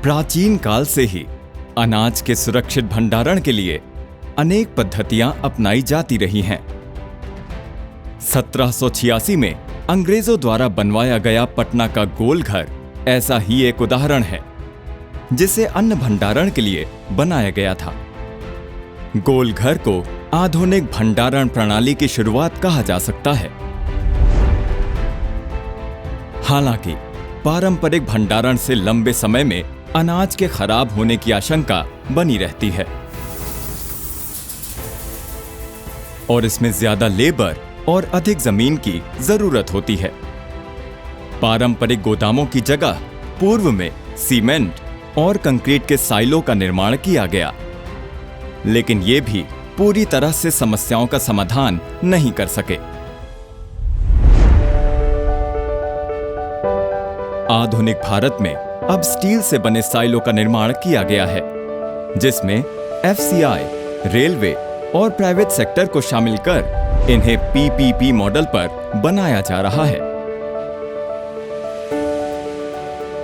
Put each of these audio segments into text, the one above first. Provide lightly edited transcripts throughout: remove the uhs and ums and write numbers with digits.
प्राचीन काल से ही अनाज के सुरक्षित भंडारण के लिए अनेक पद्धतियां अपनाई जाती रही हैं। 1786 में अंग्रेजों द्वारा बनवाया गया पटना का गोल घर ऐसा ही एक उदाहरण है, जिसे अन्न भंडारण के लिए बनाया गया था। गोल घर को आधुनिक भंडारण प्रणाली की शुरुआत कहा जा सकता है। हालांकि पारंपरिक भंडारण से लंबे समय में अनाज के खराब होने की आशंका बनी रहती है और इसमें ज्यादा लेबर और अधिक जमीन की जरूरत होती है। पारंपरिक गोदामों की जगह पूर्व में सीमेंट और कंक्रीट के साइलो का निर्माण किया गया, लेकिन ये भी पूरी तरह से समस्याओं का समाधान नहीं कर सके। आधुनिक भारत में अब स्टील से बने साइलो का निर्माण किया गया है, जिसमें एफसीआई, रेलवे और प्राइवेट सेक्टर को शामिल कर इन्हें पीपीपी मॉडल पर बनाया जा रहा है।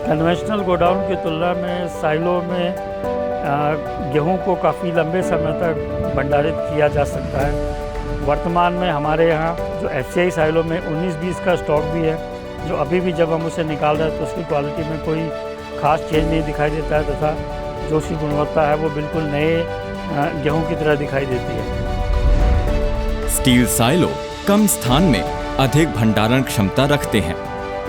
कन्वेंशनल गोडाउन की तुलना में साइलो में गेहूं को काफ़ी लंबे समय तक भंडारित किया जा सकता है। वर्तमान में हमारे यहाँ जो एफसीआई साइलो में 19-20 का स्टॉक भी है, जो अभी भी जब हम उसे निकाल रहे हैं तो उसकी क्वालिटी में कोई खास चेंज नहीं दिखाई देता है तथा जो उसकी गुणवत्ता है वो बिल्कुल नए गेहूं की तरह दिखाई देती है। स्टील साइलो कम स्थान में अधिक भंडारण क्षमता रखते हैं।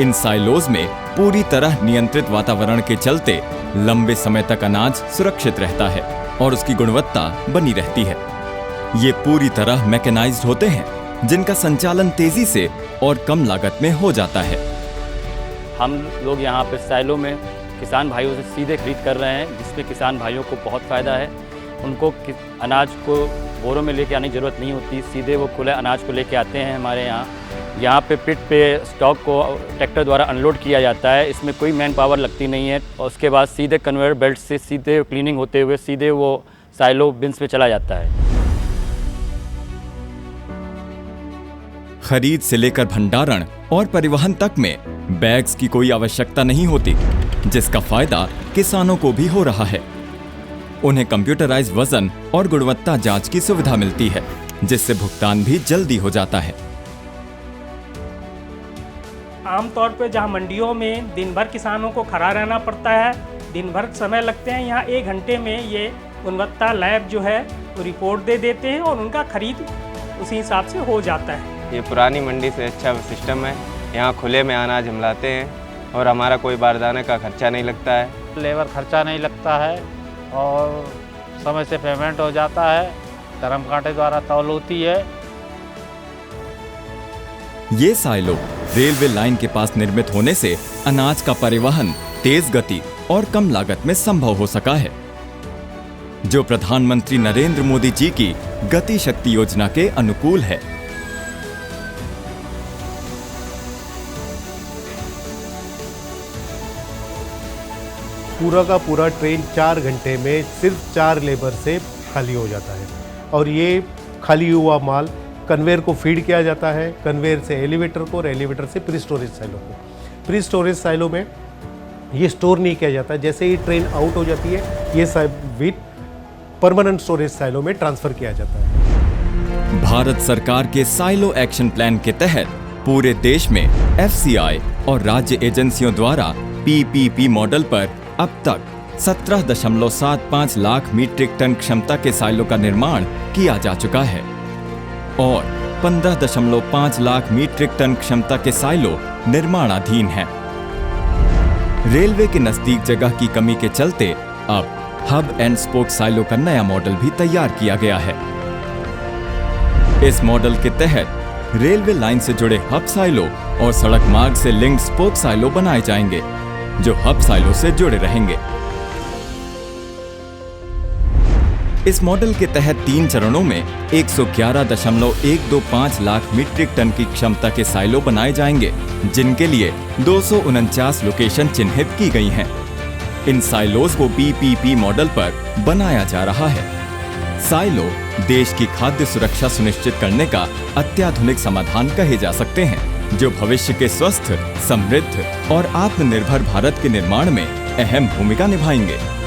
इन साइलोज में पूरी तरह नियंत्रित वातावरण के चलते लंबे समय तक अनाज सुरक्षित रहता है और उसकी गुणवत्ता बनी रहती है। ये पूरी तरह मैकेनाइज्ड होते हैं, जिनका संचालन तेजी से और कम लागत में हो जाता है। हम लोग यहाँ पे साइलो में किसान भाइयों से सीधे खरीद कर रहे हैं, जिसमें किसान भाइयों को बहुत फ़ायदा है। उनको अनाज को बोरों में लेके आने की ज़रूरत नहीं होती, सीधे वो खुले अनाज को लेके आते हैं हमारे यहाँ। यहाँ पे पिट पे स्टॉक को ट्रैक्टर द्वारा अनलोड किया जाता है, इसमें कोई मैन पावर लगती नहीं है और उसके बाद सीधे कन्वेयर बेल्ट से सीधे क्लीनिंग होते हुए सीधे वो साइलो बिन्स में चला जाता है। खरीद से लेकर भंडारण और परिवहन तक में बैग्स की कोई आवश्यकता नहीं होती, जिसका फायदा किसानों को भी हो रहा है। उन्हें कंप्यूटराइज्ड वजन और गुणवत्ता जांच की सुविधा मिलती है, जिससे भुगतान भी जल्दी हो जाता है। आमतौर पर जहां मंडियों में दिन भर किसानों को खड़ा रहना पड़ता है, दिन भर समय लगते हैं, यहाँ 1 घंटे में ये गुणवत्ता लैब जो है वो रिपोर्ट दे देते हैं और उनका खरीद उसी हिसाब से हो जाता है। ये पुरानी मंडी से अच्छा सिस्टम है। यहाँ खुले में अनाज हम लाते हैं और हमारा कोई बारदाने का खर्चा नहीं लगता है। लेबर खर्चा नहीं लगता है और समय से पेमेंट हो जाता है। धर्म कांटे द्वारा तौल होती है। ये साइलो रेलवे लाइन के पास निर्मित होने से अनाज का परिवहन तेज गति और कम लागत में संभव हो सका है, जो प्रधानमंत्री नरेंद्र मोदी जी की गति शक्ति योजना के अनुकूल है। पूरा का पूरा ट्रेन 4 घंटे में सिर्फ 4 लेबर से खाली हो जाता है और ये खाली हुआ माल कन्वेयर को फीड किया जाता है, कन्वेयर से एलिवेटर को और एलिवेटर से प्री स्टोरेज साइलो को। प्री स्टोरेज साइलो में ये स्टोर नहीं किया जाता, जैसे ही ट्रेन आउट हो जाती है ये विद परमानेंट स्टोरेज साइलो में ट्रांसफर किया जाता है। भारत सरकार के साइलो एक्शन प्लान के तहत पूरे देश में एफसीआई और राज्य एजेंसियों द्वारा पीपीपी मॉडल पर अब तक 17.75 लाख मीट्रिक टन क्षमता के साइलो का निर्माण किया जा चुका है और 15.5 लाख मीट्रिक टन क्षमता के साइलो निर्माणाधीन हैं। रेलवे के नजदीक जगह की कमी के चलते अब हब एंड स्पोक साइलो का नया मॉडल भी तैयार किया गया है। इस मॉडल के तहत रेलवे लाइन से जुड़े हब साइलो और सड़क मार्ग से लिंक्ड स्पोक साइलो बनाए जाएंगे, जो हब साइलो से जुड़े रहेंगे। इस मॉडल के तहत 3 चरणों में 111.125 लाख मीट्रिक टन की क्षमता के साइलो बनाए जाएंगे, जिनके लिए 249 लोकेशन चिन्हित की गई हैं। इन साइलोज को पीपीपी मॉडल पर बनाया जा रहा है। साइलो देश की खाद्य सुरक्षा सुनिश्चित करने का अत्याधुनिक समाधान कहे जा सकते हैं, जो भविष्य के स्वस्थ, समृद्ध और आत्मनिर्भर भारत के निर्माण में अहम भूमिका निभाएंगे।